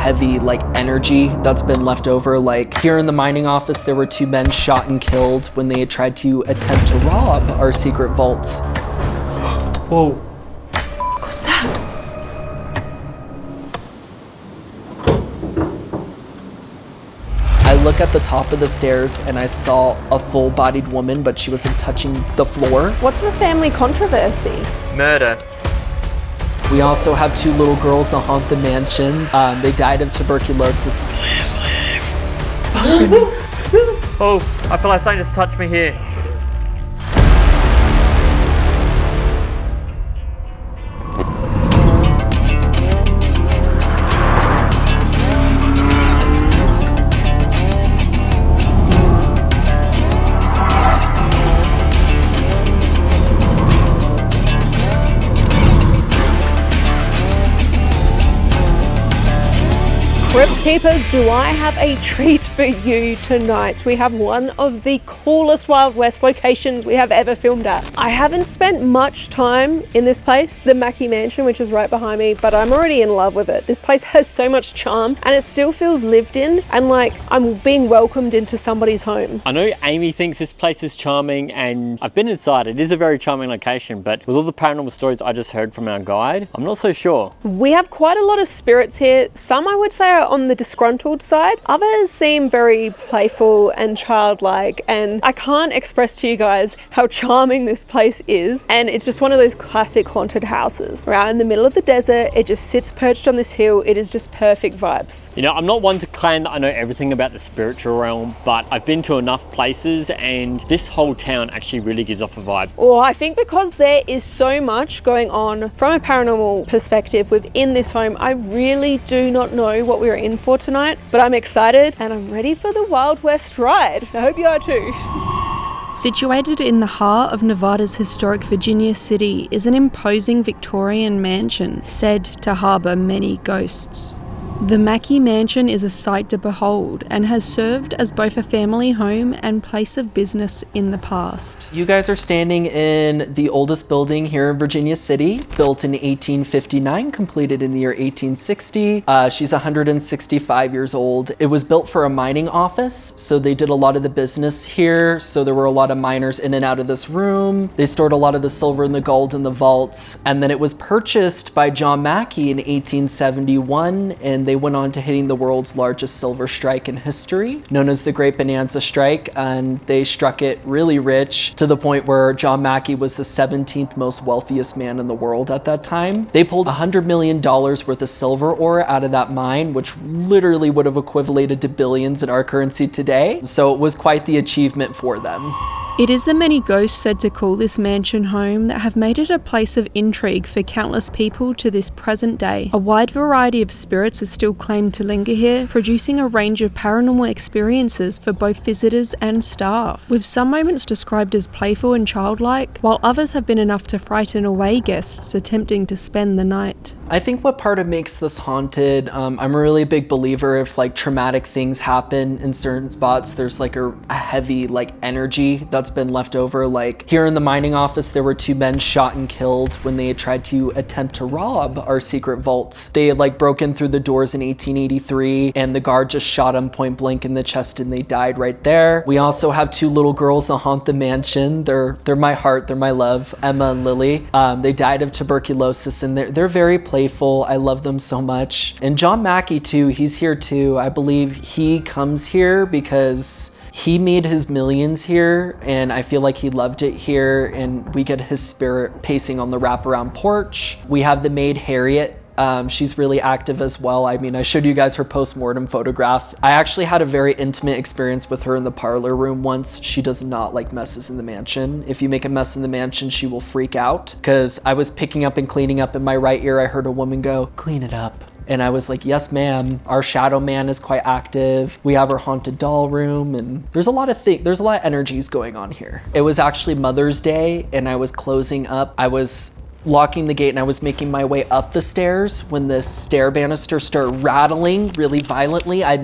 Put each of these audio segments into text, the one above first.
heavy like energy that's been left over. Like here in the mining office, there were 2 men shot and killed when they had tried to attempt to rob our secret vaults. Whoa. What's that? I look at the top of the stairs and I saw a full-bodied woman, but she wasn't touching the floor. What's the family controversy? Murder. We also have 2 little girls that haunt the mansion. They died of tuberculosis. Please leave. Oh, I feel like something just touched me here. Crypt Keepers, do I have a treat for you tonight? We have one of the coolest Wild West locations we have ever filmed at. I haven't spent much time in this place, the Mackay Mansion, which is right behind me, but I'm already in love with it. This place has so much charm and it still feels lived in and like I'm being welcomed into somebody's home. I know Amy thinks this place is charming and I've been inside. It is a very charming location, but with all the paranormal stories I just heard from our guide, I'm not so sure. We have quite a lot of spirits here. Some I would say are on the disgruntled side. Others seem very playful and childlike, and I can't express to you guys how charming this place is. And it's just one of those classic haunted houses. Right in the middle of the desert, it just sits perched on this hill. It is just perfect vibes. You know, I'm not one to claim that I know everything about the spiritual realm, but I've been to enough places and this whole town actually really gives off a vibe. Well, I think because there is so much going on from a paranormal perspective within this home, I really do not know what we're in for tonight, but I'm excited and I'm ready for the Wild West ride. I hope you are too. Situated in the heart of Nevada's historic Virginia City is an imposing Victorian mansion said to harbour many ghosts. The Mackay Mansion is a sight to behold and has served as both a family home and place of business in the past. You guys are standing in the oldest building here in Virginia City, built in 1859, completed in the year 1860. She's 165 years old. It was built for a mining office, so they did a lot of the business here. So there were a lot of miners in and out of this room. They stored a lot of the silver and the gold in the vaults. And then it was purchased by John Mackay in 1871, and they went on to hitting the world's largest silver strike in history, known as the Great Bonanza Strike, and they struck it really rich to the point where John Mackay was the 17th most wealthiest man in the world at that time. They pulled $100 million worth of silver ore out of that mine, which literally would have equivalated to billions in our currency today. So it was quite the achievement for them. It is the many ghosts said to call this mansion home that have made it a place of intrigue for countless people to this present day. A wide variety of spirits are still claimed to linger here, producing a range of paranormal experiences for both visitors and staff, with some moments described as playful and childlike, while others have been enough to frighten away guests attempting to spend the night. I think what part of makes this haunted, I'm a really big believer if like traumatic things happen in certain spots, there's like a heavy like energy that's been left over. Like here in the mining office, there were 2 men shot and killed when they had tried to attempt to rob our secret vaults. They had like broken through the doors in 1883 and the guard just shot them point blank in the chest and they died right there. We also have 2 little girls that haunt the mansion. They're my heart, they're my love, Emma and Lily. They died of tuberculosis and they're very playful. I love them so much. And John Mackay too, he's here too. I believe he comes here because he made his millions here and I feel like he loved it here, and we get his spirit pacing on the wraparound porch. We have the maid Harriet. She's really active as well. I mean, I showed you guys her post-mortem photograph. I actually had a very intimate experience with her in the parlor room once. She does not like messes in the mansion. If you make a mess in the mansion, she will freak out. Because I was picking up and cleaning up in my right ear, I heard a woman go, "Clean it up." And I was like, yes, ma'am. Our shadow man is quite active. We have our haunted doll room, and there's a lot of energies going on here. It was actually Mother's Day, and I was closing up. I was locking the gate and I was making my way up the stairs when this stair banister started rattling really violently. I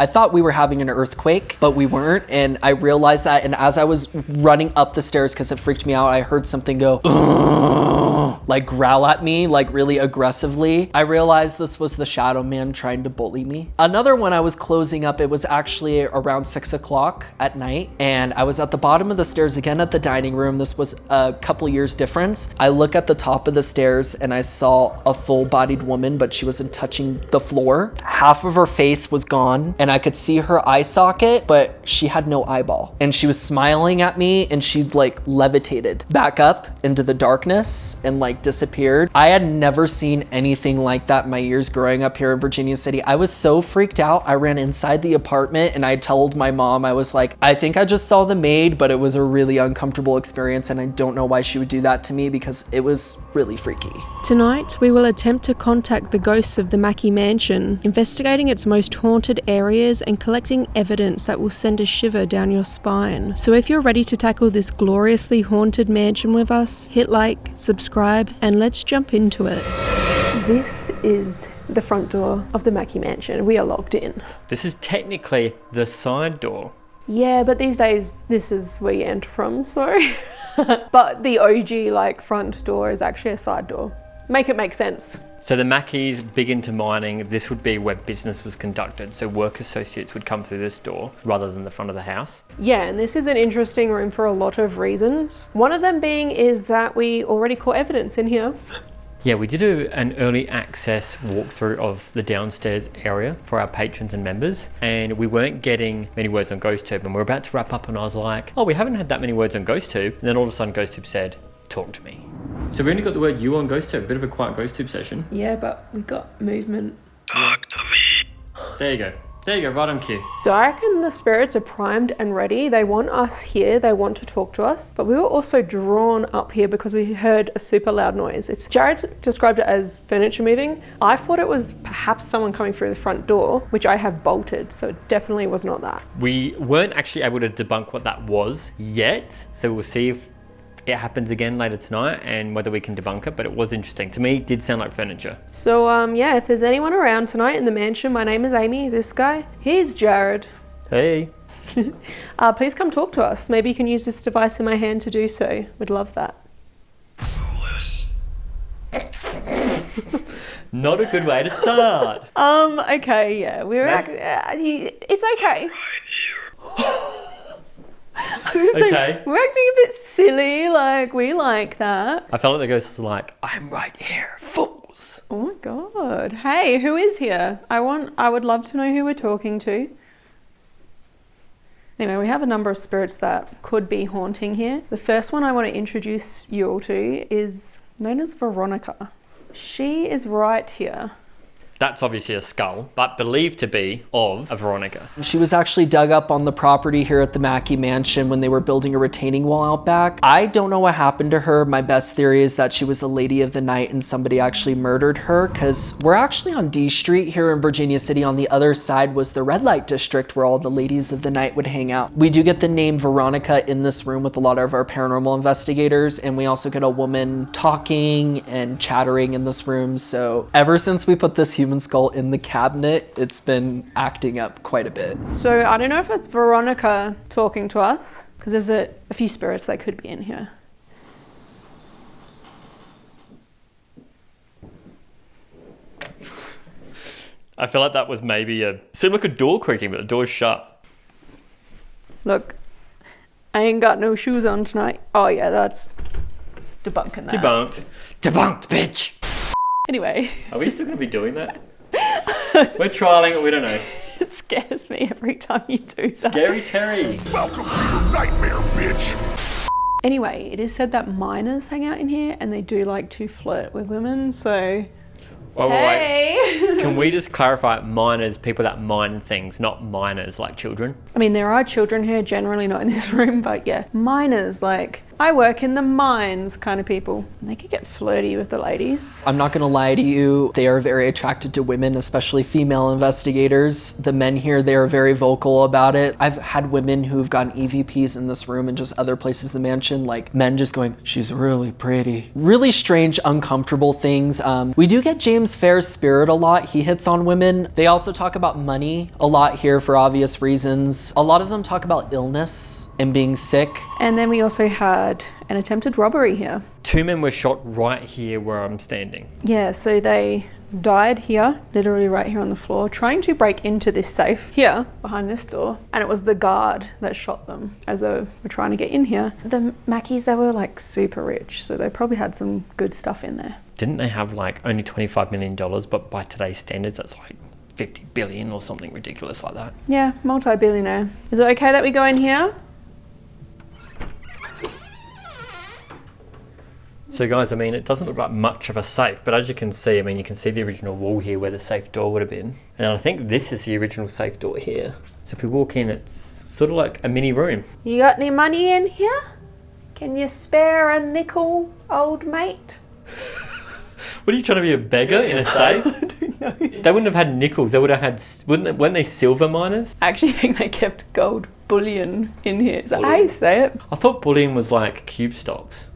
thought we were having an earthquake, but we weren't. And I realized that. And as I was running up the stairs, because it freaked me out, I heard something go, "Ugh." like growl at me, like really aggressively. I realized this was the shadow man trying to bully me. Another one I was closing up, it was actually around 6 o'clock at night, and I was at the bottom of the stairs again at the dining room. This was a couple years difference. I look at the top of the stairs and I saw a full-bodied woman, but she wasn't touching the floor. Half of her face was gone and I could see her eye socket, but she had no eyeball. And she was smiling at me and she like levitated back up into the darkness and like disappeared. I had never seen anything like that in my years growing up here in Virginia City. I was so freaked out. I ran inside the apartment and I told my mom, I was like, I think I just saw the maid, but it was a really uncomfortable experience and I don't know why she would do that to me because it was really freaky. Tonight, we will attempt to contact the ghosts of the Mackay Mansion, investigating its most haunted areas and collecting evidence that will send a shiver down your spine. So if you're ready to tackle this gloriously haunted mansion with us, hit like, subscribe, and let's jump into it. This is the front door of the Mackay Mansion. We are logged in. This is technically the side door. Yeah, but these days, this is where you enter from, sorry. But the OG, like, front door is actually a side door. Make it make sense. So the Mackays, big into mining, this would be where business was conducted. So work associates would come through this door rather than the front of the house. Yeah, and this is an interesting room for a lot of reasons. One of them being is that we already caught evidence in here. Yeah, we did an early access walkthrough of the downstairs area for our patrons and members, and we weren't getting many words on GhostTube, and we're about to wrap up and I was like, oh, we haven't had that many words on GhostTube. And then all of a sudden GhostTube said, talk to me. So we only got the word you on GhostTube, a bit of a quiet GhostTube session. Yeah, but we got movement. Talk to me. There you go. There you go, right on cue. So I reckon the spirits are primed and ready. They want us here, they want to talk to us, but we were also drawn up here because we heard a super loud noise. Jared described it as furniture moving. I thought it was perhaps someone coming through the front door, which I have bolted, so it definitely was not that. We weren't actually able to debunk what that was yet, so we'll see if it happens again later tonight and whether we can debunk it, but it was interesting. To me, it did sound like furniture. So yeah, if there's anyone around tonight in the mansion, my name is Amy. This guy, he's Jared. Hey. Please come talk to us. Maybe you can use this device in my hand to do so. We'd love that. Not a good way to start. Okay, yeah, it's okay. Okay. We're acting a bit silly, like we like that. I felt like the ghost was like, I'm right here, fools. Oh my god. Hey, who is here? I would love to know who we're talking to. Anyway, we have a number of spirits that could be haunting here. The first one I want to introduce you all to is known as Veronica. She is right here. That's obviously a skull, but believed to be of a Veronica. She was actually dug up on the property here at the Mackay Mansion when they were building a retaining wall out back. I don't know what happened to her. My best theory is that she was a lady of the night and somebody actually murdered her, because we're actually on D Street here in Virginia City. On the other side was the red light district where all the ladies of the night would hang out. We do get the name Veronica in this room with a lot of our paranormal investigators, and we also get a woman talking and chattering in this room. So ever since we put this human skull in the cabinet, it's been acting up quite a bit. So I don't know if it's Veronica talking to us, because there's a few spirits that could be in here. I feel like that was maybe seemed like a door creaking, but the door's shut. Look, I ain't got no shoes on tonight. Oh yeah, that's debunking that. Debunked. Debunked, bitch! Anyway. Are we still going to be doing that? We're trialing it, we don't know. It scares me every time you do that. Scary Terry. Welcome to your nightmare, bitch. Anyway, it is said that miners hang out in here and they do like to flirt with women, so... Wait. Can we just clarify, miners, people that mine things, not minors like children? I mean, there are children here, generally not in this room, but yeah, miners, like, I work in the mines kind of people. And they could get flirty with the ladies. I'm not gonna lie to you, they are very attracted to women, especially female investigators. The men here, they are very vocal about it. I've had women who've gotten EVPs in this room and just other places in the mansion, like men just going, she's really pretty. Really strange, uncomfortable things. We do get James Fair's spirit a lot. He hits on women. They also talk about money a lot here for obvious reasons. A lot of them talk about illness and being sick. And then we also had an attempted robbery here. 2 men were shot right here where I'm standing. Yeah, so they died here, literally right here on the floor, trying to break into this safe here behind this door. And it was the guard that shot them as they were trying to get in here. The Mackeys, they were like super rich, so they probably had some good stuff in there. Didn't they have like only $25 million, but by today's standards, that's like 50 billion or something ridiculous like that? Yeah, multi-billionaire. Is it okay that we go in here? So guys, I mean, it doesn't look like much of a safe, but as you can see, I mean, you can see the original wall here where the safe door would have been. And I think this is the original safe door here. So if we walk in, it's sort of like a mini room. You got any money in here? Can you spare a nickel, old mate? What are you trying to be, a beggar in a safe? I don't know. They wouldn't have had nickels, they would have had, weren't they silver miners? I actually think they kept gold bullion in here. Is that how you say it? I thought bullion was like cube stocks.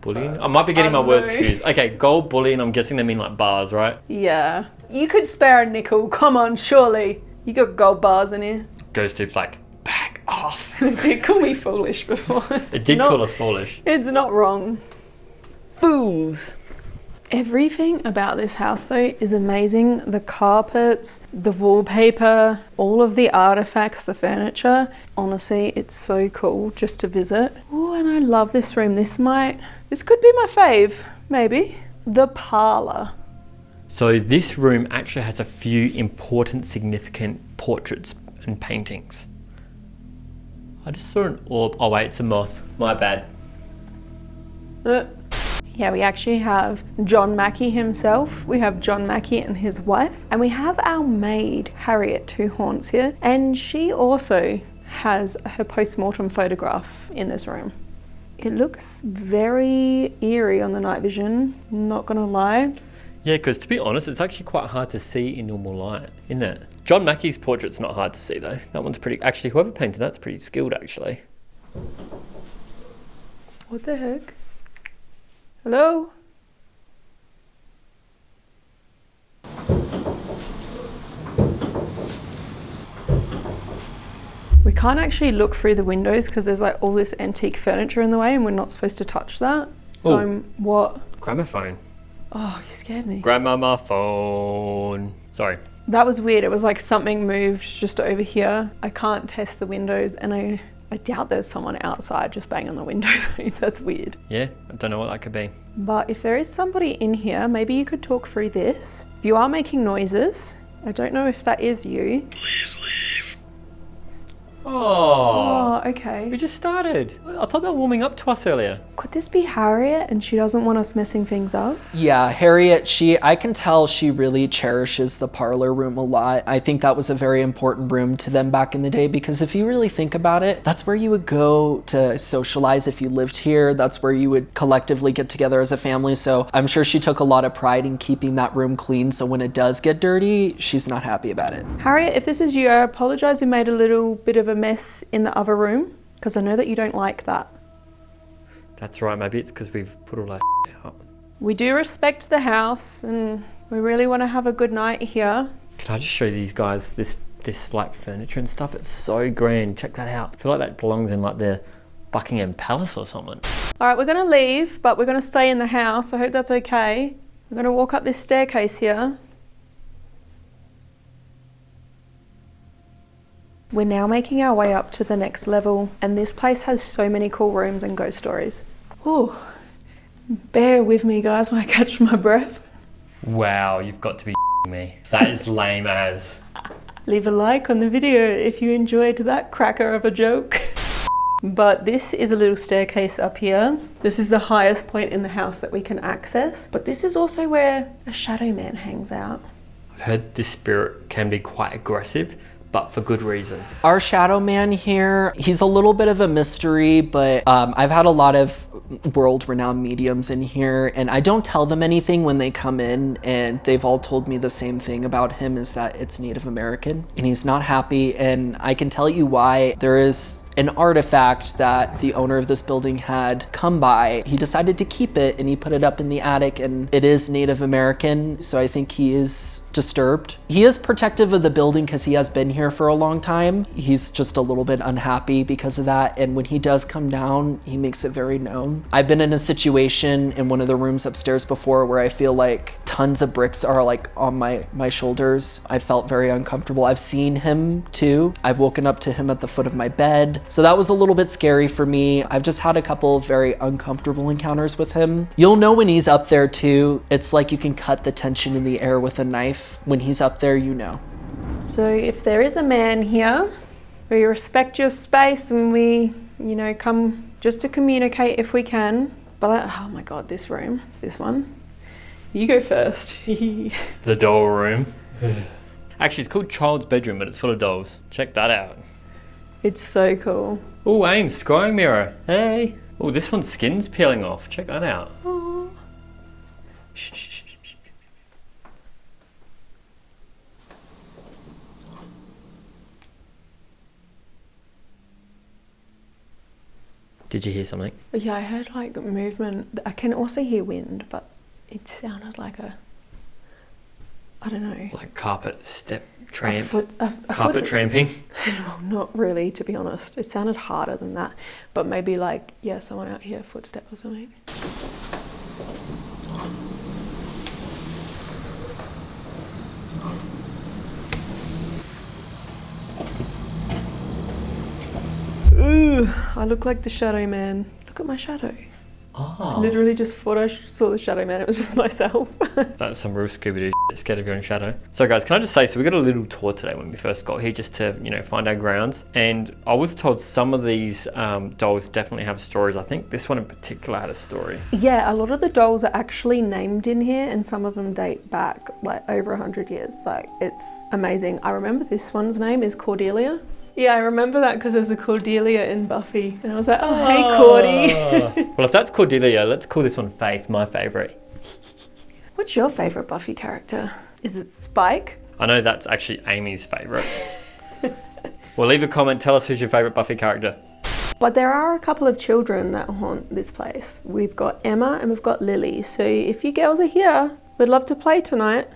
Bullion? I might be getting my words confused. Okay, gold bullion, I'm guessing they mean like bars, right? Yeah. You could spare a nickel, come on, surely. You got gold bars in here. GhostTube's like, back off. It did call me foolish before. It did call us foolish. It's not wrong. Fools. Everything about this house though is amazing. The carpets, the wallpaper, all of the artifacts, the furniture. Honestly, it's so cool just to visit. Oh, and I love this room. This could be my fave, maybe. The parlour. So this room actually has a few important, significant portraits and paintings. I just saw an orb. Oh wait, it's a moth. My bad. Yeah, we actually have John Mackay himself, we have John Mackay and his wife, and we have our maid, Harriet, who haunts here, and she also has her post-mortem photograph in this room. It looks very eerie on the night vision, not gonna lie. Yeah, because to be honest, it's actually quite hard to see in normal light, isn't it? John Mackay's portrait's not hard to see though. That one's pretty, actually whoever painted that's pretty skilled actually. What the heck? Hello? We can't actually look through the windows because there's like all this antique furniture in the way and we're not supposed to touch that. So what? Gramophone. Oh, you scared me. Grandmama phone. Sorry. That was weird. It was like something moved just over here. I can't test the windows and I doubt there's someone outside just banging on the window. That's weird. Yeah, I don't know what that could be. But if there is somebody in here, maybe you could talk through this. If you are making noises, I don't know if that is you. Please leave. Oh, Okay. we just started. I thought they were warming up to us earlier. Could this be Harriet and she doesn't want us messing things up? Yeah, Harriet, I can tell she really cherishes the parlor room a lot. I think that was a very important room to them back in the day because if you really think about it, that's where you would go to socialize if you lived here. That's where you would collectively get together as a family. So I'm sure she took a lot of pride in keeping that room clean. So when it does get dirty, she's not happy about it. Harriet, if this is you, I apologize we made a little bit of a mess in the other room because I know that you don't like that. That's right, maybe it's because we've put all our out. We do respect the house and we really want to have a good night here. Can I just show you these guys, this like furniture and stuff? It's so grand, check that out. I feel like that belongs in like the Buckingham Palace or something. All right, we're going to leave, but we're going to stay in the house. I hope that's okay. We're going to walk up this staircase here. We're now making our way up to the next level, and this place has so many cool rooms and ghost stories. Ooh, bear with me guys when I catch my breath. Wow, you've got to be me. That is lame as. Leave a like on the video if you enjoyed that cracker of a joke. But this is a little staircase up here. This is the highest point in the house that we can access, but this is also where a shadow man hangs out. I've heard this spirit can be quite aggressive, but for good reason. Our shadow man here, he's a little bit of a mystery, but I've had a lot of world-renowned mediums in here, and I don't tell them anything when they come in, and they've all told me the same thing about him, is that it's Native American, and he's not happy, and I can tell you why. There is an artifact that the owner of this building had come by. He decided to keep it, and he put it up in the attic, and it is Native American, so I think he is disturbed. He is protective of the building because he has been here here for a long time. He's just a little bit unhappy because of that. And when he does come down, he makes it very known. I've been in a situation in one of the rooms upstairs before where I feel like tons of bricks are like on my shoulders. I felt very uncomfortable. I've seen him too. I've woken up to him at the foot of my bed. So that was a little bit scary for me. I've just had a couple of very uncomfortable encounters with him. You'll know when he's up there too. It's like you can cut the tension in the air with a knife. When he's up there, you know. So if there is a man here, we respect your space and we, come just to communicate if we can. But oh my God, this room, this one. You go first. The doll room. Actually, it's called Child's Bedroom, but it's full of dolls. Check that out. It's so cool. Oh, Aim, scrying mirror. Hey. Oh, this one's skin's peeling off. Check that out. Oh. Shh, shh, shh. Did you hear something? Yeah, I heard like movement. I can also hear wind, but it sounded like I don't know. Like carpet step tramp. Carpet tramping. Well, not really, to be honest. It sounded harder than that. But maybe like, yeah, someone out here, footstep or something. Ooh, I look like the shadow man. Look at my shadow. Oh. I literally just thought I saw the shadow man. It was just myself. That's some real Scooby-Doo shit, scared of your own shadow. So guys, can I just say, so we got a little tour today when we first got here just to, find our grounds. And I was told some of these dolls definitely have stories. I think this one in particular had a story. Yeah, a lot of the dolls are actually named in here and some of them date back like over 100 years. Like, it's amazing. I remember this one's name is Cordelia. Yeah, I remember that because there's a Cordelia in Buffy. And I was like, oh, hey, Cordy. Well, if that's Cordelia, let's call this one Faith, my favourite. What's your favourite Buffy character? Is it Spike? I know that's actually Amy's favourite. Well, leave a comment, tell us who's your favourite Buffy character. But there are a couple of children that haunt this place. We've got Emma and we've got Lily. So if you girls are here, we'd love to play tonight.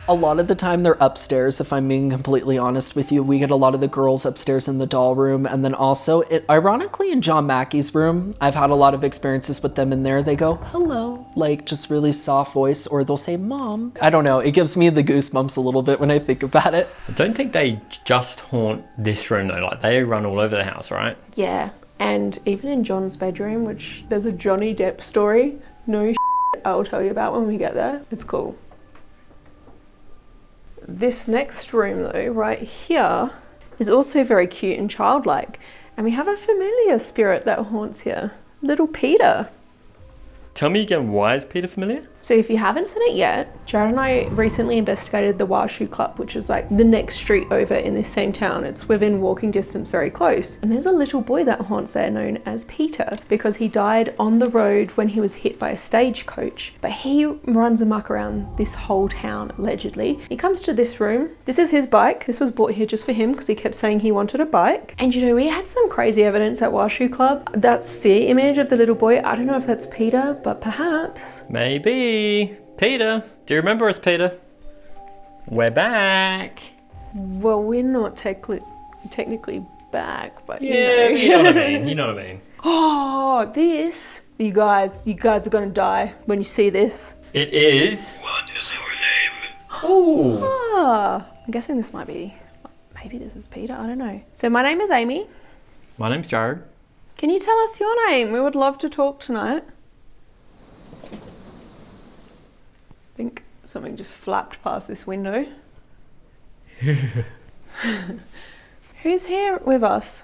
A lot of the time they're upstairs, if I'm being completely honest with you. We get a lot of the girls upstairs in the doll room. And then also, ironically, in John Mackey's room, I've had a lot of experiences with them in there. They go, hello, like just really soft voice, or they'll say, Mom. I don't know. It gives me the goosebumps a little bit when I think about it. I don't think they just haunt this room though. Like, they run all over the house, right? Yeah. And even in John's bedroom, which there's a Johnny Depp story. No shit, I'll tell you about when we get there. It's cool. This next room though, right here, is also very cute and childlike. And we have a familiar spirit that haunts here. Little Peter. Tell me again, why is Peter familiar? So if you haven't seen it yet, Jared and I recently investigated the Wild Shoe Club, which is like the next street over in this same town. It's within walking distance, very close. And there's a little boy that haunts there known as Peter because he died on the road when he was hit by a stagecoach. But he runs amok around this whole town, allegedly. He comes to this room. This is his bike. This was bought here just for him because he kept saying he wanted a bike. And we had some crazy evidence at Wild Shoe Club. That sea image of the little boy, I don't know if that's Peter, but perhaps. Maybe. Peter. Do you remember us, Peter? We're back. Well, we're not technically back, but yeah, you know what I mean. You know what I mean. Oh, this. You guys are gonna die when you see this. It is. What is your name? Oh. I'm guessing this might be, maybe this is Peter, I don't know. So my name is Amy. My name's Jared. Can you tell us your name? We would love to talk tonight. I think something just flapped past this window. Who's here with us?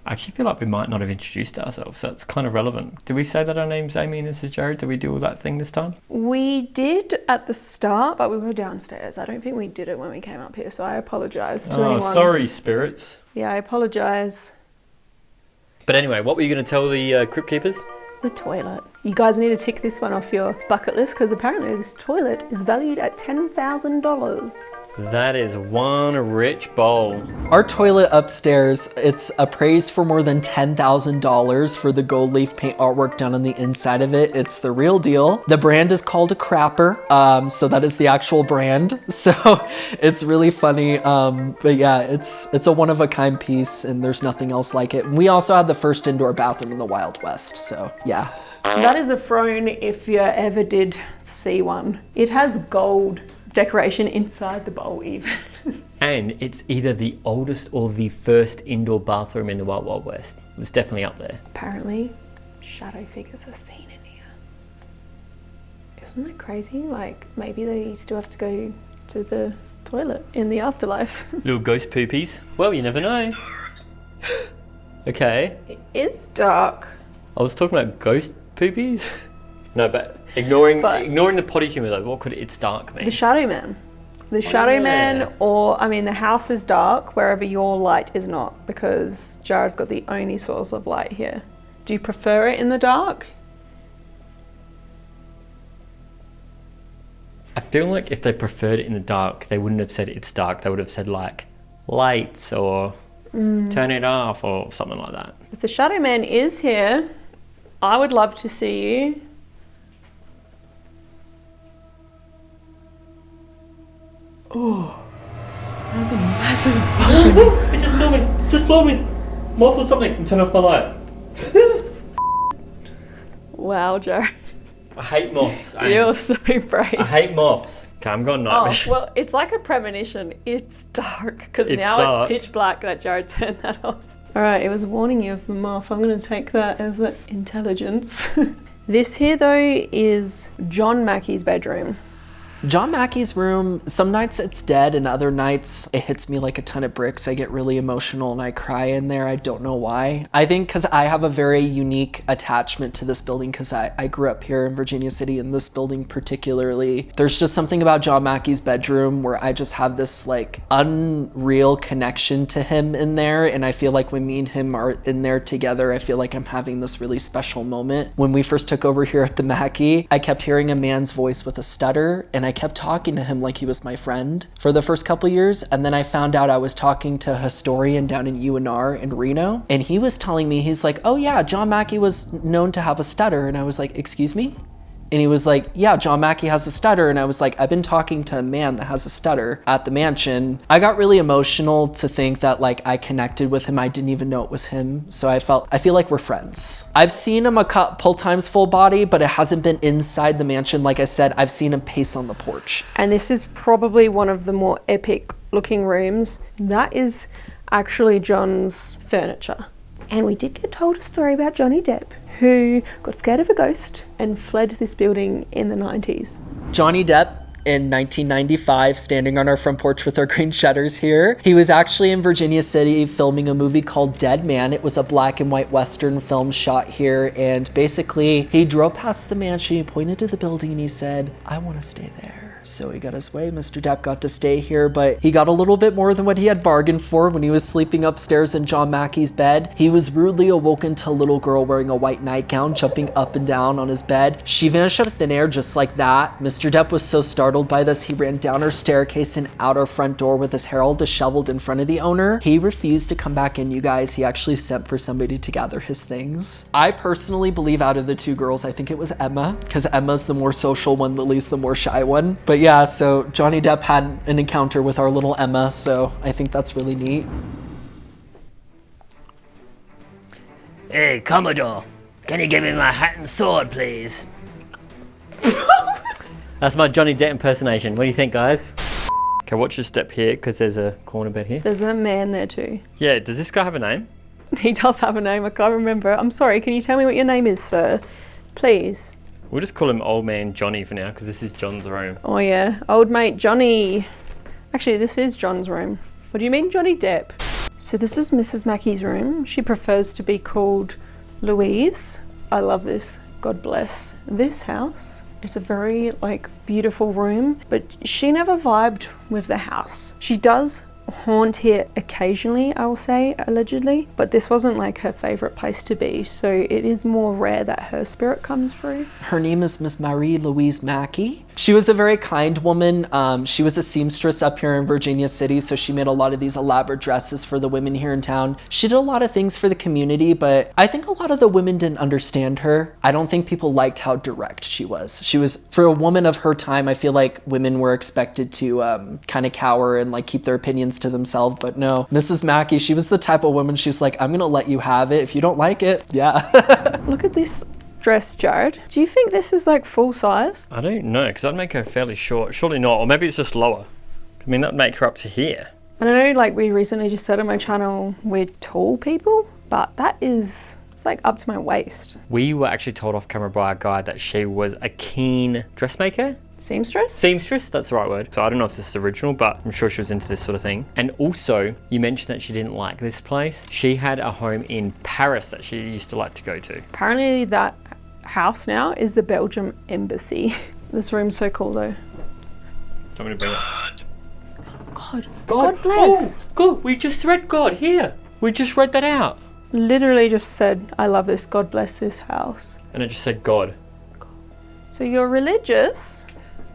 I actually feel like we might not have introduced ourselves, so it's kind of relevant. Did we say that our name's Amy and this is Jared? Did we do all that thing this time? We did at the start, but we were downstairs. I don't think we did it when we came up here, so I apologise to anyone. Oh, sorry, spirits. Yeah, I apologise. But anyway, what were you going to tell the Crypt Keepers? The toilet. You guys need to tick this one off your bucket list because apparently this toilet is valued at $10,000. That is one rich bowl. Our toilet upstairs, it's appraised for more than $10,000 for the gold leaf paint artwork done on the inside of it. It's the real deal. The brand is called a crapper, so that is the actual brand. So it's really funny, but yeah, it's a one-of-a-kind piece, and there's nothing else like it. We also had the first indoor bathroom in the Wild West, so yeah. That is a throne if you ever did see one. It has gold decoration inside the bowl even. And it's either the oldest or the first indoor bathroom in the Wild Wild West. It's definitely up there. Apparently, shadow figures are seen in here. Isn't that crazy? Like, maybe they still have to go to the toilet in the afterlife. Little ghost poopies. Well, you never know. Okay. It is dark. I was talking about ghost poopies. No, but ignoring the potty humour though, what could It's Dark mean? The Shadow Man. The Shadow Man, or, I mean, the house is dark wherever your light is not, because Jared's got the only source of light here. Do you prefer it in the dark? I feel like if they preferred it in the dark, they wouldn't have said it's dark. They would have said like lights or turn it off or something like that. If the Shadow Man is here, I would love to see you. Oh, that's a massive bug. It's just filming. It's just filming. Moth or something. And turn off my light. Wow, Jared. I hate moths. You're so brave. I hate moths. Okay, I'm going night vision. Well, it's like a premonition. It's dark, because It's now dark. it's pitch black that Jared turned that off. All right, it was warning you of the moth. I'm going to take that as an intelligence. This here, though, is John Mackey's bedroom. John Mackey's room, some nights it's dead and other nights it hits me like a ton of bricks. I get really emotional and I cry in there. I don't know why. I think because I have a very unique attachment to this building because I grew up here in Virginia City, in this building particularly. There's just something about John Mackey's bedroom where I just have this like unreal connection to him in there, and I feel like when me and him are in there together, I feel like I'm having this really special moment. When we first took over here at the Mackey, I kept hearing a man's voice with a stutter, and I kept talking to him like he was my friend for the first couple years, and then I found out I was talking to a historian down in UNR in Reno, and he was telling me, he's like, oh yeah, John Mackey was known to have a stutter, and I was like, excuse me? And he was like, yeah, John Mackey has a stutter. And I was like, I've been talking to a man that has a stutter at the mansion. I got really emotional to think that like I connected with him. I didn't even know it was him. So I feel like we're friends. I've seen him a couple times full body, but it hasn't been inside the mansion. Like I said, I've seen him pace on the porch. And this is probably one of the more epic looking rooms. That is actually John's furniture. And we did get told a story about Johnny Depp, who got scared of a ghost and fled this building in the 90s. Johnny Depp in 1995, standing on our front porch with our green shutters here. He was actually in Virginia City filming a movie called Dead Man. It was a black and white Western film shot here, and basically he drove past the mansion, he pointed to the building, and he said, I want to stay there. So he got his way. Mr. Depp got to stay here, but he got a little bit more than what he had bargained for when he was sleeping upstairs in John Mackey's bed. He was rudely awoken to a little girl wearing a white nightgown, jumping up and down on his bed. She vanished out of thin air just like that. Mr. Depp was so startled by this, he ran down our staircase and out our front door with his hair all disheveled in front of the owner. He refused to come back in, you guys. He actually sent for somebody to gather his things. I personally believe out of the two girls, I think it was Emma, because Emma's the more social one, Lily's the more shy one. But yeah, so Johnny Depp had an encounter with our little Emma, so I think that's really neat. Hey, Commodore, can you give me my hat and sword, please? That's my Johnny Depp impersonation. What do you think, guys? Okay, watch your step here, because there's a corner bed here. There's a man there too. Yeah, does this guy have a name? He does have a name, I can't remember. I'm sorry, can you tell me what your name is, sir? Please. We'll just call him Old Man Johnny for now, because this is John's room. Oh yeah, old mate Johnny. Actually, this is John's room. What do you mean, Johnny Depp? So this is Mrs. Mackey's room. She prefers to be called Louise. I love this. God bless this house. It's a very beautiful room, but she never vibed with the house. She does haunt here occasionally, I will say, allegedly, but this wasn't like her favorite place to be, so it is more rare that her spirit comes through. Her name is Miss Marie-Louise Mackay. She was a very kind woman. She was a seamstress up here in Virginia City, so she made a lot of these elaborate dresses for the women here in town. She did a lot of things for the community, but I think a lot of the women didn't understand her. I don't think people liked how direct she was. She was, for a woman of her time, I feel like women were expected to kind of cower and like keep their opinions to themselves, but no. Mrs. Mackay, she was the type of woman, she's like, I'm gonna let you have it. If you don't like it, yeah. Look at this dress, Jared. Do you think this is like full size? I don't know, because that'd make her fairly short. Surely not, or maybe it's just lower. I mean, that'd make her up to here. And I know, like, we recently just said on my channel, we're tall people, but that is, it's like up to my waist. We were actually told off camera by a guy that she was a keen dressmaker. Seamstress? Seamstress, that's the right word. So I don't know if this is original, but I'm sure she was into this sort of thing. And also, you mentioned that she didn't like this place. She had a home in Paris that she used to like to go to. Apparently that house now is the Belgium embassy. This room's so cool though. Do you want me to bring it? God bless. Oh, God, we just read God here. We just read that out. Literally just said, I love this, God bless this house. And it just said God. So you're religious?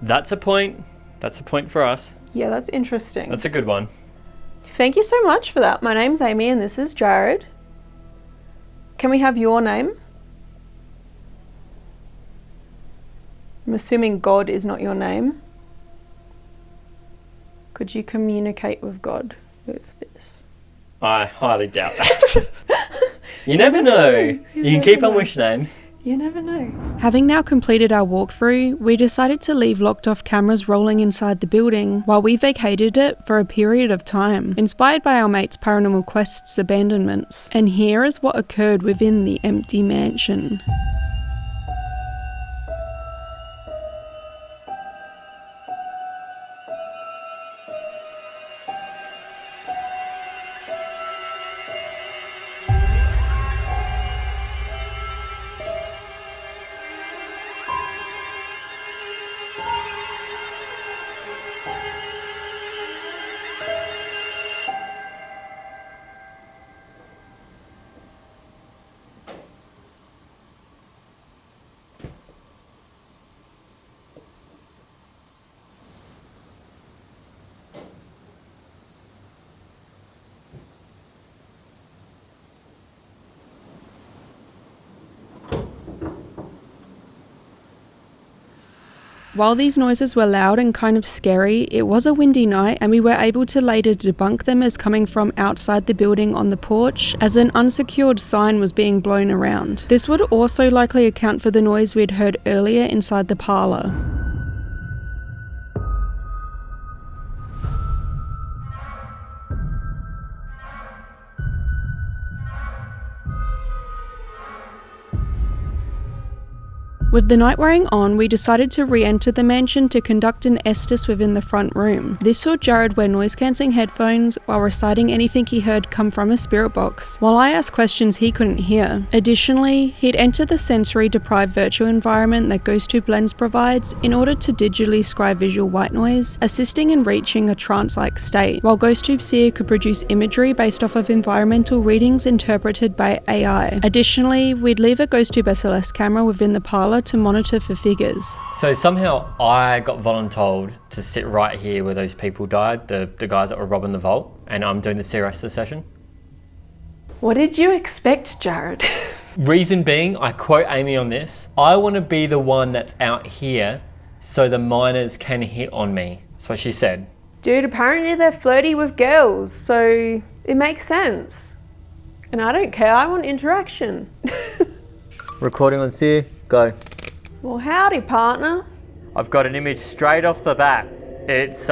That's a point. That's a point for us. Yeah, that's interesting. That's a good one. Thank you so much for that. My name's Amy and this is Jared. Can we have your name? I'm assuming God is not your name. Could you communicate with God with this? I highly doubt that. You never know. You can keep on wish names. You never know. Having now completed our walkthrough, we decided to leave locked off cameras rolling inside the building while we vacated it for a period of time, inspired by our mate's Paranormal Quest's abandonments. And here is what occurred within the empty mansion. While these noises were loud and kind of scary, it was a windy night and we were able to later debunk them as coming from outside the building on the porch, as an unsecured sign was being blown around. This would also likely account for the noise we had heard earlier inside the parlour. With the night wearing on, we decided to re-enter the mansion to conduct an Estes within the front room. This saw Jared wear noise-cancelling headphones while reciting anything he heard come from a spirit box, while I asked questions he couldn't hear. Additionally, he'd enter the sensory-deprived virtual environment that GhostTube Lens provides in order to digitally scribe visual white noise, assisting in reaching a trance-like state, while GhostTube could produce imagery based off of environmental readings interpreted by AI. Additionally, we'd leave a GhostTube SLS camera within the parlour to monitor for figures. So somehow I got voluntold to sit right here where those people died, the guys that were robbing the vault, and I'm doing the rest of the session. What did you expect, Jared? Reason being, I quote Amy on this, I want to be the one that's out here so the miners can hit on me. That's what she said. Dude, apparently they're flirty with girls, so it makes sense. And I don't care, I want interaction. Recording on Seer, go. Well, howdy, partner. I've got an image straight off the bat. It's,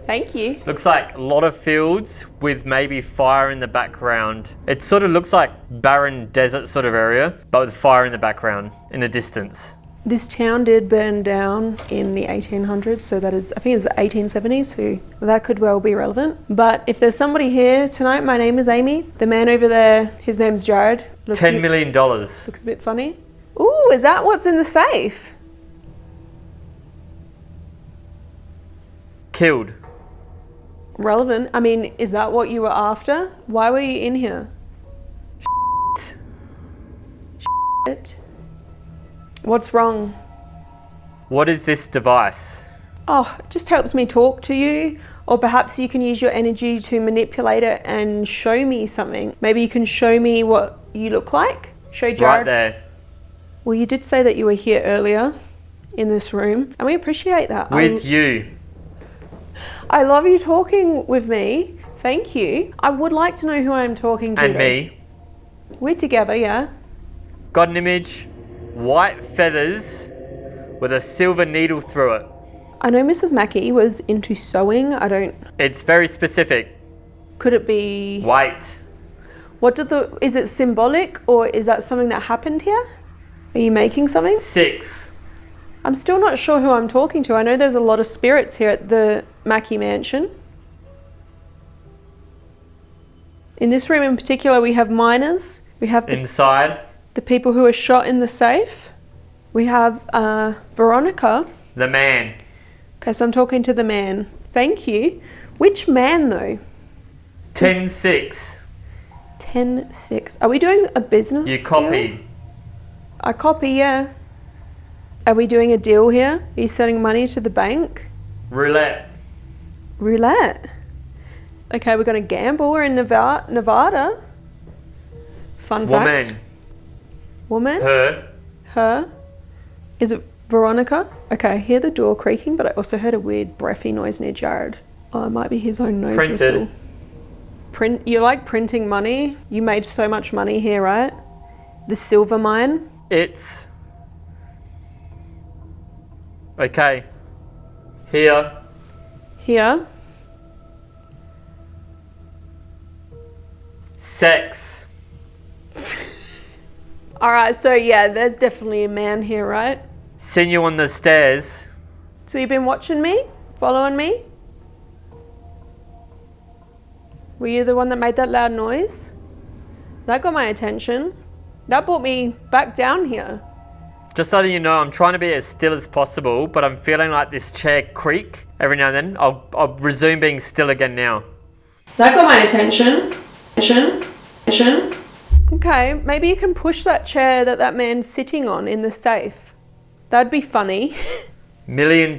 Thank you. looks like a lot of fields with maybe fire in the background. It sort of looks like barren desert sort of area, but with fire in the background, in the distance. This town did burn down in the 1800s, so that is, I think it's the 1870s, so that could well be relevant. But if there's somebody here tonight, my name is Amy. The man over there, his name's Jared. $10 million. Looks a bit funny. Ooh, is that what's in the safe? Killed. Relevant? I mean, is that what you were after? Why were you in here? Shit. What's wrong? What is this device? Oh, it just helps me talk to you. Or perhaps you can use your energy to manipulate it and show me something. Maybe you can show me what you look like. Show Jared. Right there. Well, you did say that you were here earlier in this room, and we appreciate that. With you. I love you talking with me. Thank you. I would like to know who I'm talking to. And though. me. We're together, yeah. Got an image. White feathers with a silver needle through it. I know Mrs. Mackay was into sewing. It's very specific. Could it be... White. Is it symbolic, or is that something that happened here? Are you making something? 6. I'm still not sure who I'm talking to. I know there's a lot of spirits here at the Mackay Mansion. In this room in particular, we have miners. We have Inside. the people who were shot in the safe. We have Veronica. The man. Okay, so I'm talking to the man. Thank you. Which man, though? 10-6. 10-6. Are we doing a business You deal? copied. I copy, yeah. Are we doing a deal here? Are you sending money to the bank? Roulette. Roulette. Okay, we're going to gamble. We're in Nevada. Fun fact. Woman. Her. Is it Veronica? Okay, I hear the door creaking, but I also heard a weird breathy noise near Jared. Oh, it might be his own nose whistle. You like printing money? You made so much money here, right? The silver mine? It's... Okay. Here. Here. Sex. Alright, so yeah, there's definitely a man here, right? Seen you on the stairs. So you've been watching me? Following me? Were you the one that made that loud noise? That got my attention. That brought me back down here. Just letting you know, I'm trying to be as still as possible, but I'm feeling like this chair creak every now and then. I'll resume being still again now. That got my attention. Okay, maybe you can push that chair that man's sitting on in the safe. That'd be funny. $1 million.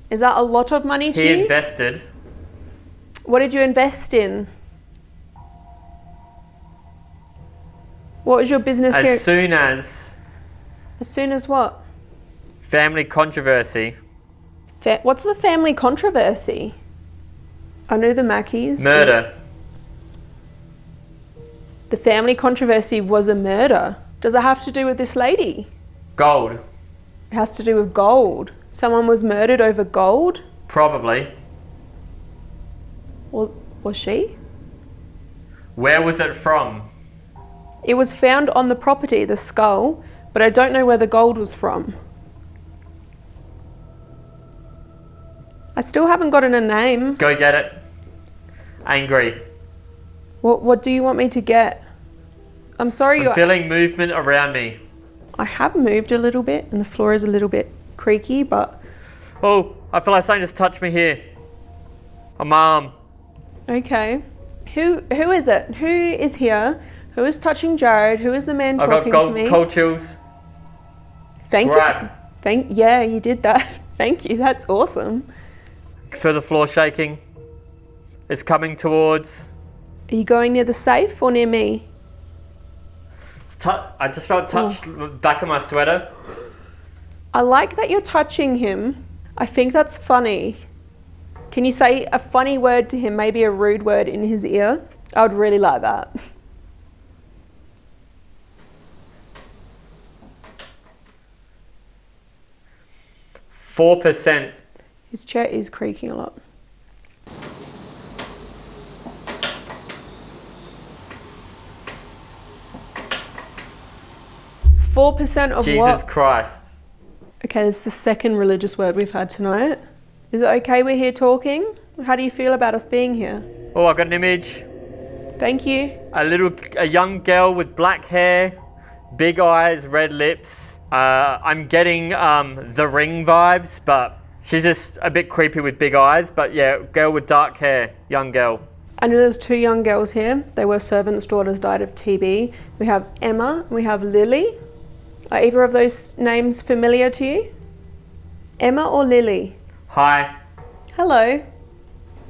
Is that a lot of money to you? He invested. What did you invest in? What was your business here? As soon as... As soon as what? Family controversy. What's the family controversy? I know the Mackeys. Murder. The family controversy was a murder. Does it have to do with this lady? Gold. It has to do with gold. Someone was murdered over gold? Probably. Well, was she? Where was it from? It was found on the property, the skull, but I don't know where the gold was from. I still haven't gotten a name. Go get it. Angry. What do you want me to get? I'm sorry. I'm feeling movement around me. I have moved a little bit and the floor is a little bit creaky, but... Oh, I feel like something just touched me here. A mom. Okay. Who is it? Who is here? Who is touching Jared? Who is the man talking to me? I got cold chills. Thank Grab. you. Yeah, you did that. Thank you. That's awesome. Feel the floor shaking. It's coming towards. Are you going near the safe or near me? I just felt touched back of my sweater. I like that you're touching him. I think that's funny. Can you say a funny word to him, maybe a rude word in his ear? I would really like that. %. His chair is creaking a lot. %4 of Jesus what? Christ. Okay, this is the second religious word we've had tonight. Is it okay we're here talking? How do you feel about us being here? Oh, I got an image. Thank you. A young girl with black hair, big eyes, red lips. I'm getting the Ring vibes, but She's just a bit creepy with big eyes, but yeah, girl with dark hair, young girl. I know there's 2 young girls here. They were servants' daughters, died of TB. We have Emma, and we have Lily. Are either of those names familiar to you? Emma or Lily? Hi. Hello.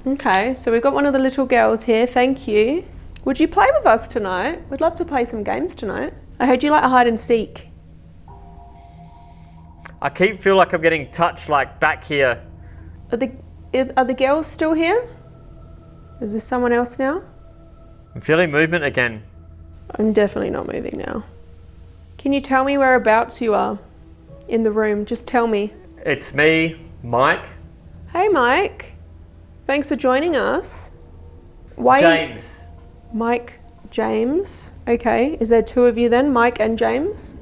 Okay, so we've got one of the little girls here, thank you. Would you play with us tonight? We'd love to play some games tonight. I heard you like hide and seek. I feel like I'm getting touched like back here. Are the girls still here? Is this someone else now? I'm feeling movement again. I'm definitely not moving now. Can you tell me whereabouts you are in the room? Just tell me. It's me, Mike. Hey Mike, thanks for joining us. Why? James. Mike, James. Okay, is there 2 of you then, Mike and James?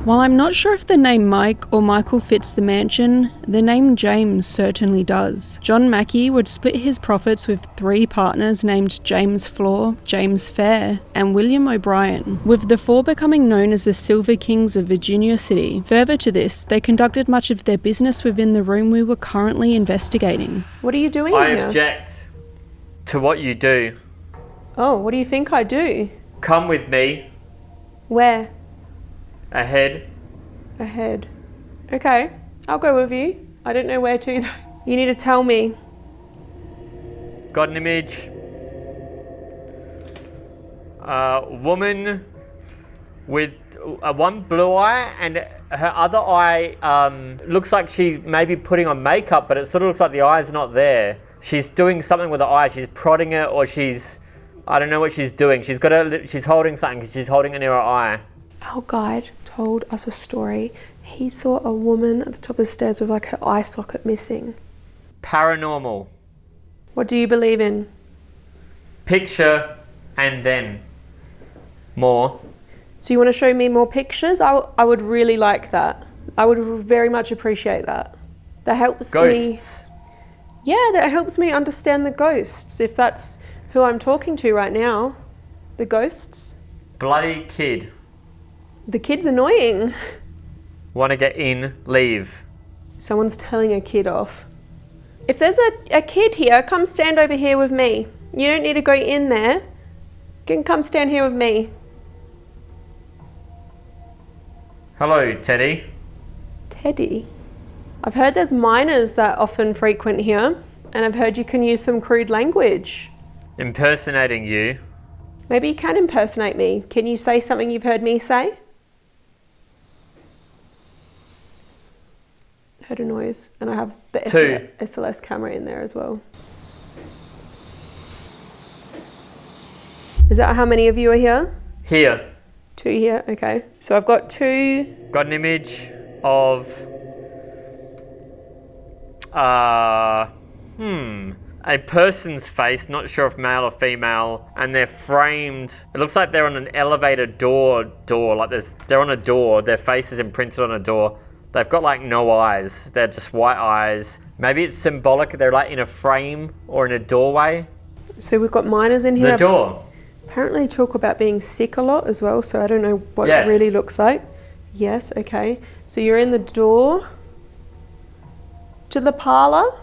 While I'm not sure if the name Mike or Michael fits the mansion, the name James certainly does. John Mackay would split his profits with 3 partners named James Floor, James Fair, and William O'Brien, with the 4 becoming known as the Silver Kings of Virginia City. Further to this, they conducted much of their business within the room we were currently investigating. What are you doing I here? object to what you do. Oh, what do you think I do? Come with me. Where? Ahead. Ahead. Okay, I'll go with you. I don't know where to though. You need to tell me. Got an image. Woman with one blue eye and her other eye looks like she may be putting on makeup, but it sort of looks like the eye's not there. She's doing something with the eye. She's prodding it, or I don't know what she's doing. She's holding something. She's holding it near her eye. Our guide told us a story. He saw a woman at the top of the stairs with like her eye socket missing. Paranormal. What do you believe in? Picture and then more. So you want to show me more pictures? I would really like that. I would very much appreciate that. That helps me. Ghosts. Yeah, that helps me understand the ghosts. If that's who I'm talking to right now. The ghosts. Bloody kid. The kid's annoying. Want to get in, leave. Someone's telling a kid off. If there's a kid here, come stand over here with me. You don't need to go in there. You can come stand here with me. Hello, Teddy. Teddy? I've heard there's minors that often frequent here, and I've heard you can use some crude language. Impersonating you. Maybe you can impersonate me. Can you say something you've heard me say? Heard a noise, and I have the SLS camera in there as well. Is that how many of you are here? Here. 2 here, okay. So I've got 2. Got an image of a person's face, not sure if male or female, and they're framed. It looks like they're on an elevator door, like they're on a door. Their face is imprinted on a door. They've got like no eyes. They're just white eyes. Maybe it's symbolic. They're like in a frame or in a doorway. So we've got minors in here. The door. Apparently talk about being sick a lot as well, so I don't know what it really looks like. Yes, okay. So you're in the door. To the parlour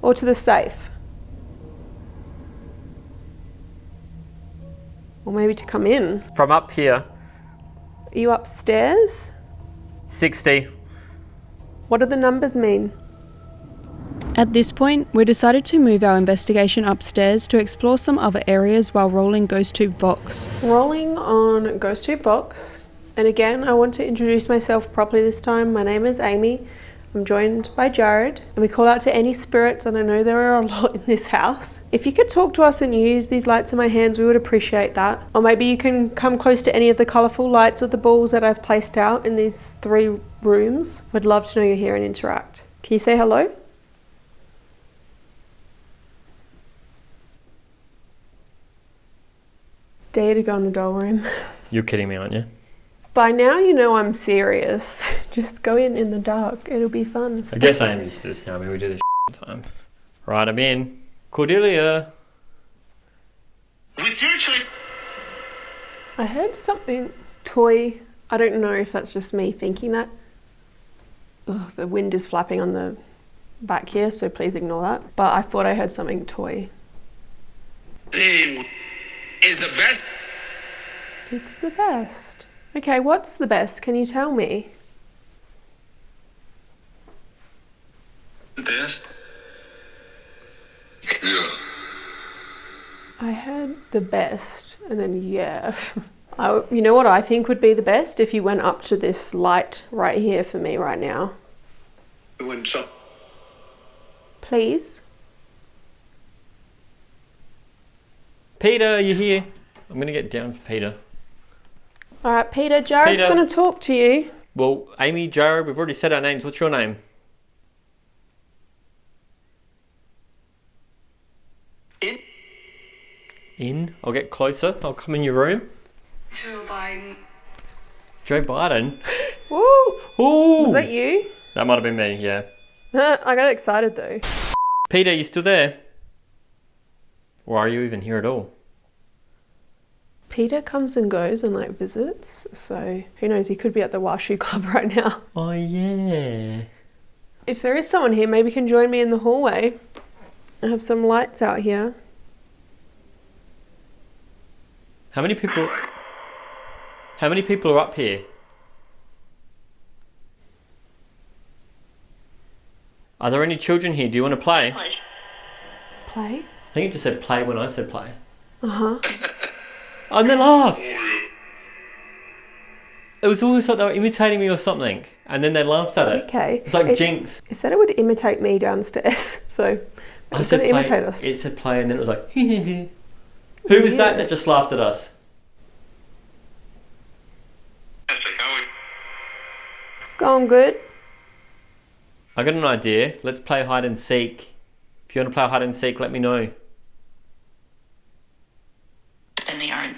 or to the safe? Or maybe to come in. From up here. Are you upstairs? 60. What do the numbers mean? At this point, we decided to move our investigation upstairs to explore some other areas while rolling GhostTube Vox. Rolling on GhostTube Vox. And again, I want to introduce myself properly this time. My name is Amy. I'm joined by Jared, and we call out to any spirits, and I know there are a lot in this house. If you could talk to us and use these lights in my hands, we would appreciate that. Or maybe you can come close to any of the colourful lights or the balls that I've placed out in these 3 rooms. We'd love to know you're here and interact. Can you say hello? Dare to go in the doll room. You're kidding me, aren't you? By now you know I'm serious. Just go in the dark. It'll be fun. I guess I am used to this now. I mean, we do this all the time. Right, I'm in. Cordelia. With your choice. I heard something. Toy. I don't know if that's just me thinking that. Ugh, the wind is flapping on the back here, so please ignore that. But I thought I heard something toy. Is the best. It's the best. Okay, what's the best? Can you tell me? Best? Yeah. I heard the best, and then yeah. You know what I think would be the best? If you went up to this light right here for me right now. Doing something. Please? Peter, you here? I'm gonna get down for Peter. Alright, Peter, Jared's Peter. going to talk to you. Well, Amy, Jared, we've already said our names. What's your name? In? I'll get closer. I'll come in your room. Joe Biden. Joe Biden? Woo! Ooh! Was that you? That might have been me, yeah. I got excited though. Peter, you still there? Or are you even here at all? Peter comes and goes and like visits, so who knows, he could be at the Washu Club right now. Oh, yeah. If there is someone here, maybe you can join me in the hallway. I have some lights out here. How many people are up here? Are there any children here? Do you want to play? Play? I think it just said play when I said play. Uh-huh. And they laughed. It was almost like they were imitating me or something. And then they laughed at it. Okay. It's like Jinx. It said it would imitate me downstairs, so I it's said going to play. imitate us. It said play and then it was like, Who was that just laughed at us? It's going good. I got an idea. Let's play hide and seek. If you want to play hide and seek, let me know. And they aren't.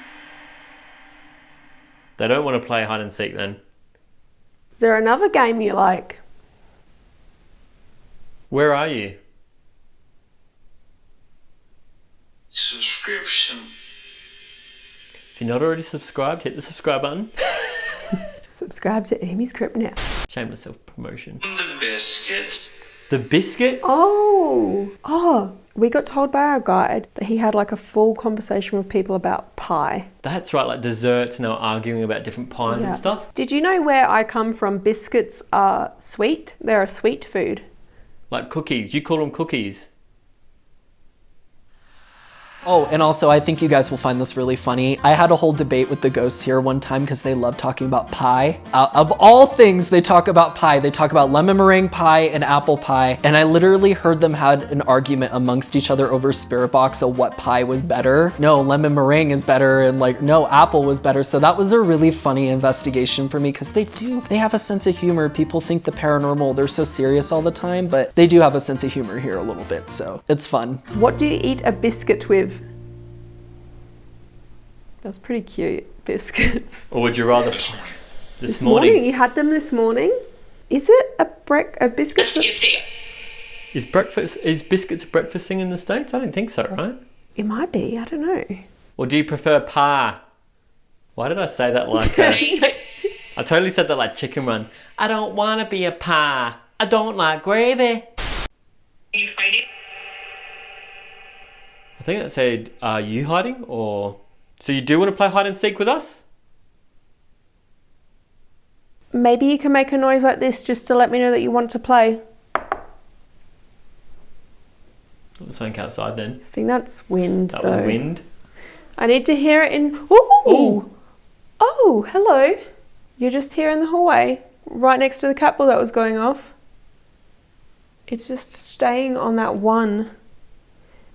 They don't want to play hide and seek then. Is there another game you like? Where are you? Subscription. If you're not already subscribed, hit the subscribe button. Subscribe to AmysCrypt now. Shameless self-promotion. The biscuits. The biscuits? Oh, we got told by our guide that he had like a full conversation with people about pie. That's right, like desserts and they were arguing about different pies and stuff. Did you know where I come from? Biscuits are sweet. They're a sweet food. Like cookies. You call them cookies. Oh, and also I think you guys will find this really funny. I had a whole debate with the ghosts here one time because they love talking about pie. Of all things, they talk about pie. They talk about lemon meringue pie and apple pie. And I literally heard them had an argument amongst each other over Spirit Box of what pie was better. No, lemon meringue is better, and like, no, apple was better. So that was a really funny investigation for me because they have a sense of humor. People think the paranormal, they're so serious all the time, but they do have a sense of humor here a little bit. So it's fun. What do you eat a biscuit with? That's pretty cute. Biscuits. Or would you rather This morning? You had them this morning? Is it a biscuit? Is biscuits a breakfast thing in the States? I don't think so, right? It might be. I don't know. Or do you prefer pie? Why did I say that like I totally said that like Chicken Run. I don't want to be a pie. I don't like gravy. You fighting? I think that said, are you hiding or... So you do want to play hide and seek with us? Maybe you can make a noise like this just to let me know that you want to play. Something outside then. I think that's wind, That though. was wind. I need to hear it in... Ooh! Oh, hello. You're just here in the hallway, right next to the cat ball that was going off. It's just staying on that one.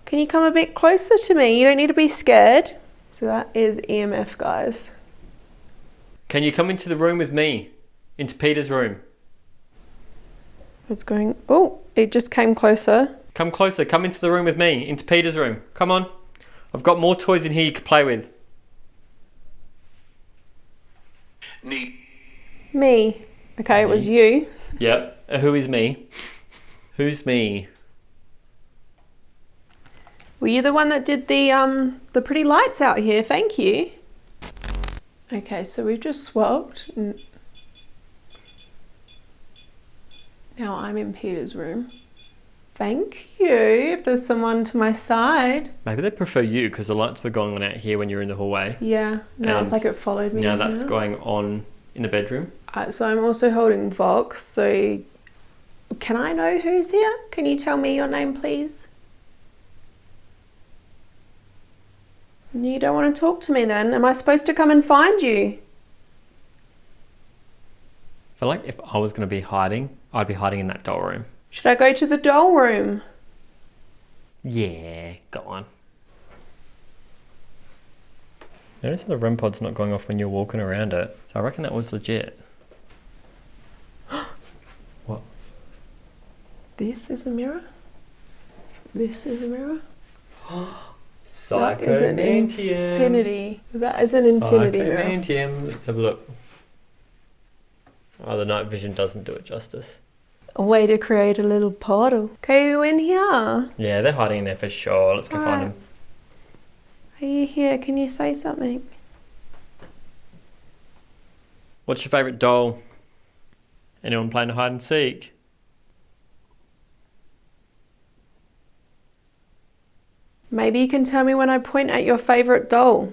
Can you come a bit closer to me? You don't need to be scared. So that is EMF, guys. Can you come into the room with me? Into Peter's room. It's going... Oh, it just came closer. Come closer. Come into the room with me. Into Peter's room. Come on. I've got more toys in here you can play with. Me. Okay, it was you. Yep. Who is me? Who's me? Were you the one that did the pretty lights out here? Thank you. Okay, so we've just swapped. Now I'm in Peter's room. Thank you. If there's someone to my side. Maybe they prefer you because the lights were going on out here when you were in the hallway. Yeah. Now it's And like it followed me. Now in that's here. going on in the bedroom. So I'm also holding Vox. So can I know who's here? Can you tell me your name, please? You don't want to talk to me then? Am I supposed to come and find you? I feel like if I was going to be hiding, I'd be hiding in that doll room. Should I go to the doll room? Yeah, go on. Notice how the REM pod's not going off when you're walking around it. So I reckon that was legit. What? This is a mirror. This is a mirror. That is an infinity. That is an infinity mirror. Let's have a look. Oh, the night vision doesn't do it justice. A way to create a little portal. Okay, you in here? Yeah, they're hiding in there for sure. Let's go find them. Are you here? Can you say something? What's your favourite doll? Anyone playing hide and seek? Maybe you can tell me when I point at your favourite doll.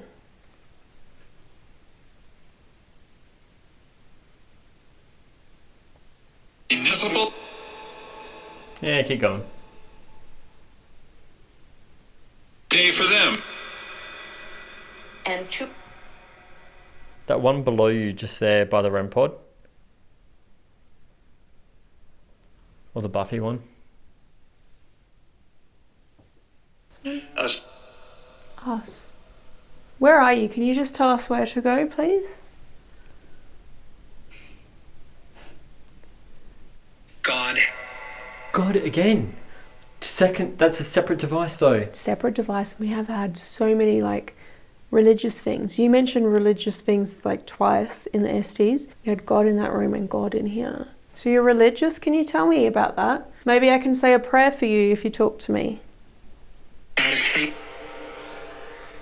Municipal. Yeah, keep going. Day for them. And two. That one below you just there by the REM pod. Or the Buffy one. Us. Us. Where are you? Can you just tell us where to go, please? God. God, again. That's a separate device though. Separate device. We have had so many like religious things. You mentioned religious things like twice in the STs. You had God in that room and God in here. So you're religious? Can you tell me about that? Maybe I can say a prayer for you if you talk to me. Not asleep.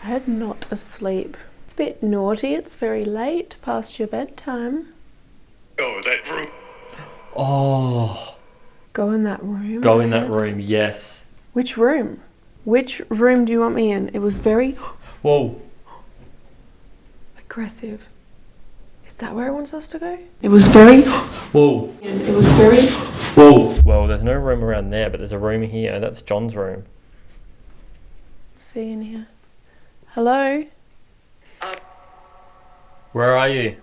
I heard not asleep. It's a bit naughty. It's very late, past your bedtime. Go that room. Oh. Go in that room. Go in that room, yes. Which room? Which room do you want me in? It was very Whoa. aggressive. Is that where it wants us to go? It was very Whoa. It was very Whoa. Well, there's no room around there, but there's a room here. That's John's room. See in here. Hello? Where are you?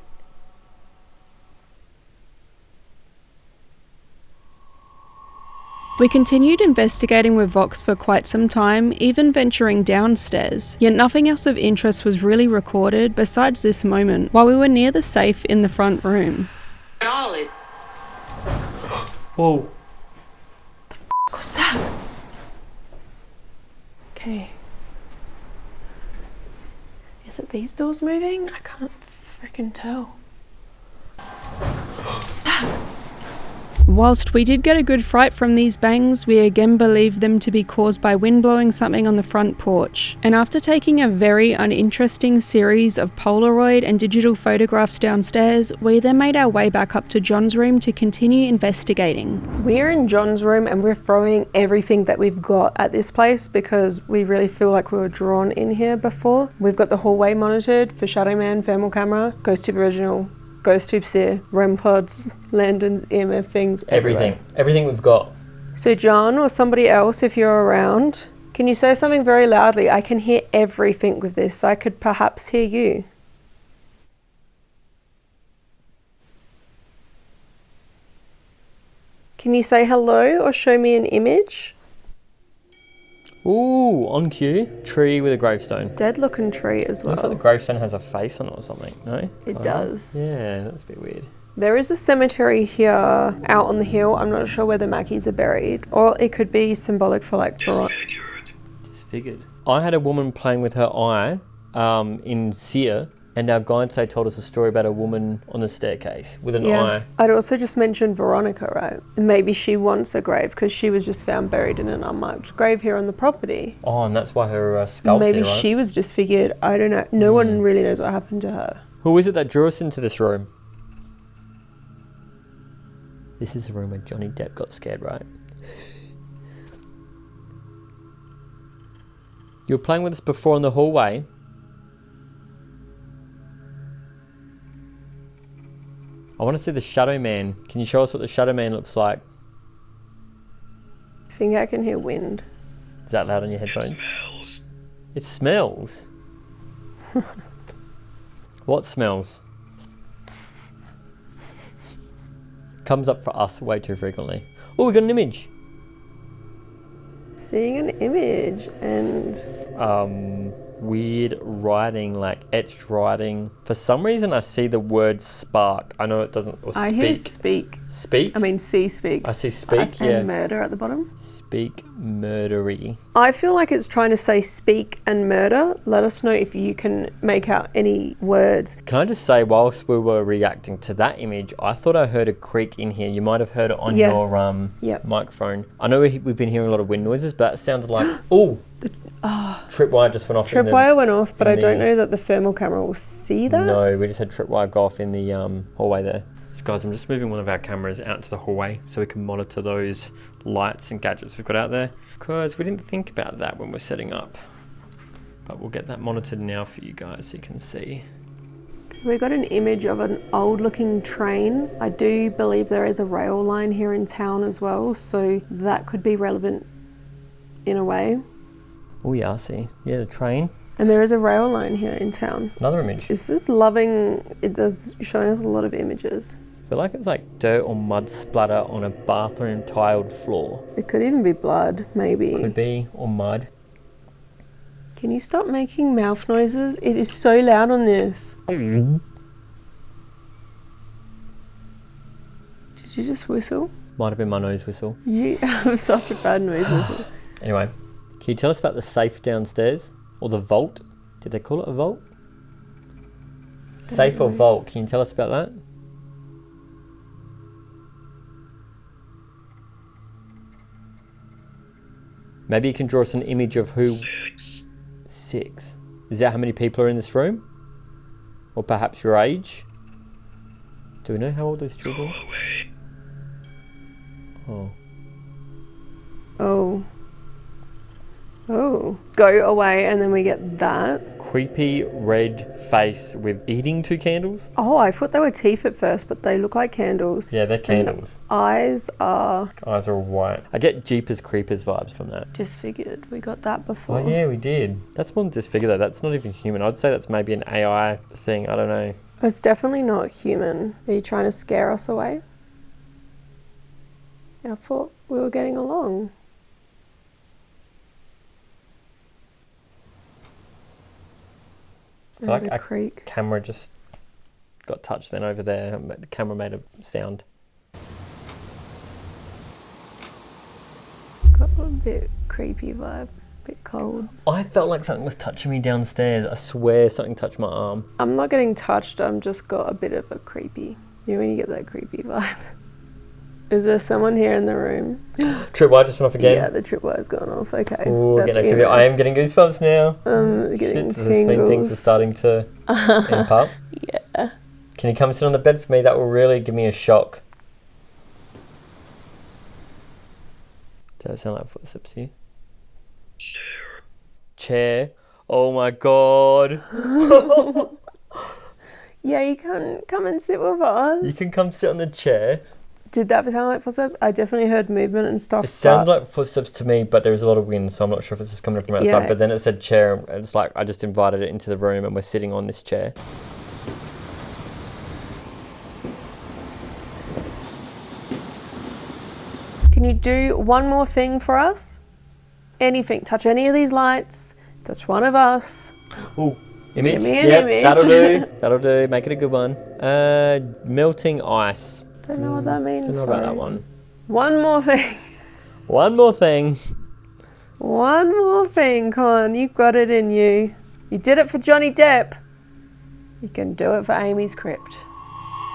We continued investigating with Vox for quite some time, even venturing downstairs, yet nothing else of interest was really recorded besides this moment, while we were near the safe in the front room. Whoa. What's that? Okay. Is it these doors moving? I can't freaking tell. Whilst we did get a good fright from these bangs, we again believed them to be caused by wind blowing something on the front porch. And after taking a very uninteresting series of Polaroid and digital photographs downstairs, we then made our way back up to John's room to continue investigating. We're in John's room and we're throwing everything that we've got at this place because we really feel like we were drawn in here before. We've got the hallway monitored for Shadow Man, thermal camera, GhostTube Original, GhostTube SEER, REM pods, lanterns, EMF things, everywhere. Everything we've got. So John or somebody else, if you're around, can you say something very loudly? I can hear everything with this. I could perhaps hear you. Can you say hello or show me an image? Ooh, on cue. Tree with a gravestone. Dead looking tree as well. Looks like the gravestone has a face on it or something, no? It does. Yeah, that's a bit weird. There is a cemetery here out on the hill. I'm not sure where the Mackeys are buried. Or it could be symbolic for like... Disfigured. I had a woman playing with her eye in SEER, and our guides, they told us a story about a woman on the staircase with an eye. I'd also just mentioned Veronica, right? Maybe she wants a grave because she was just found buried in an unmarked grave here on the property. Oh, and that's why her skull's Maybe here, right? she was disfigured. I don't know. No one really knows what happened to her. Who is it that drew us into this room? This is the room where Johnny Depp got scared, right? You were playing with this before in the hallway. I want to see the Shadow Man. Can you show us what the Shadow Man looks like? I think I can hear wind. Is that loud on your headphones? It smells. What smells? Comes up for us way too frequently. Oh, we got an image. Seeing an image and... Weird writing, like etched writing. For some reason I see the word spark. I know it doesn't, or speak. I hear speak. Speak? I mean see speak. I see speak, yeah. And murder at the bottom. Speak murdery. I feel like it's trying to say speak and murder. Let us know if you can make out any words. Can I just say, whilst we were reacting to that image, I thought I heard a creak in here. You might have heard it on your microphone. I know we've been hearing a lot of wind noises, but that sounds like, tripwire just went off. Tripwire went off, but I don't know that the thermal camera will see that. No, we just had tripwire go off in the hallway there. So guys, I'm just moving one of our cameras out to the hallway so we can monitor those lights and gadgets we've got out there, because we didn't think about that when we're setting up. But we'll get that monitored now for you guys so you can see. We got an image of an old looking train. I do believe there is a rail line here in town as well, so that could be relevant in a way. Oh yeah, I see. Yeah, the train. And there is a rail line here in town. Another image. This is loving, it does showing us a lot of images. I feel like it's like dirt or mud splatter on a bathroom tiled floor. It could even be blood, maybe. Could be, or mud. Can you stop making mouth noises? It is so loud on this. Did you just whistle? Might have been my nose whistle. You have such a bad nose whistle. Anyway, can you tell us about the safe downstairs? Or the vault? Did they call it a vault? Safe or vault? Can you tell us about that? Maybe you can draw us an image of who... 6. Is that how many people are in this room? Or perhaps your age? Do we know how old those children are? Oh. Oh. Oh. Go away, and then we get that. Creepy red face with eating 2 candles? Oh, I thought they were teeth at first, but they look like candles. Yeah, they're candles. And eyes are all white. I get Jeepers Creepers vibes from that. disfigured. We got that before. Oh yeah, we did. That's more than disfigured though. That's not even human. I'd say that's maybe an AI thing. I don't know. It's definitely not human. Are you trying to scare us away? I thought we were getting along. I feel like a camera just got touched then over there. The camera made a sound. Got a bit creepy vibe, a bit cold. I felt like something was touching me downstairs. I swear something touched my arm. I'm not getting touched, I'm just got a bit of a creepy. You know when you get that creepy vibe? Is there someone here in the room? Tripwire just went off again? Yeah, the tripwire's gone off. Okay. Ooh, I am getting goosebumps now. Getting Shit, does this mean things are starting to amp up? Yeah. Can you come sit on the bed for me? That will really give me a shock. Does that sound like footsteps here? Chair. Oh my god. Yeah, you can come and sit with us. You can come sit on the chair. Did that sound like footsteps? I definitely heard movement and stuff. It sounds like footsteps to me, but there's a lot of wind, so I'm not sure if it's just coming from outside. Yeah. But then it said chair, and it's like I just invited it into the room and we're sitting on this chair. Can you do one more thing for us? Anything. Touch any of these lights. Touch one of us. Ooh. Image? Give me an image. That'll do. That'll do. Make it a good one. Melting ice. Don't know what that means. Don't know about that one. One more thing. One more thing. One more thing, come on. You've got it in you. You did it for Johnny Depp. You can do it for AmysCrypt.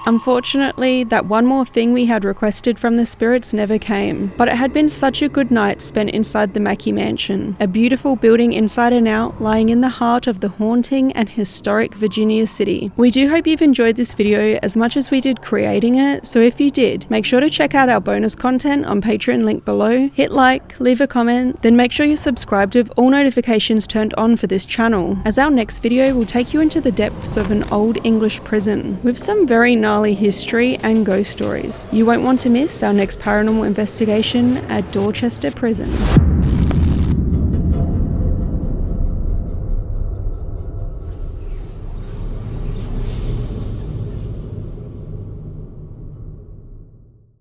Unfortunately, that one more thing we had requested from the spirits never came, but it had been such a good night spent inside the Mackay Mansion, a beautiful building inside and out, lying in the heart of the haunting and historic Virginia city. We do hope you've enjoyed this video as much as we did creating it, so if you did, make sure to check out our bonus content on Patreon link below, hit like, leave a comment, then make sure you're subscribed with all notifications turned on for this channel, as our next video will take you into the depths of an old English prison with some very gnarly history and ghost stories. You won't want to miss our next paranormal investigation at Dorchester Prison.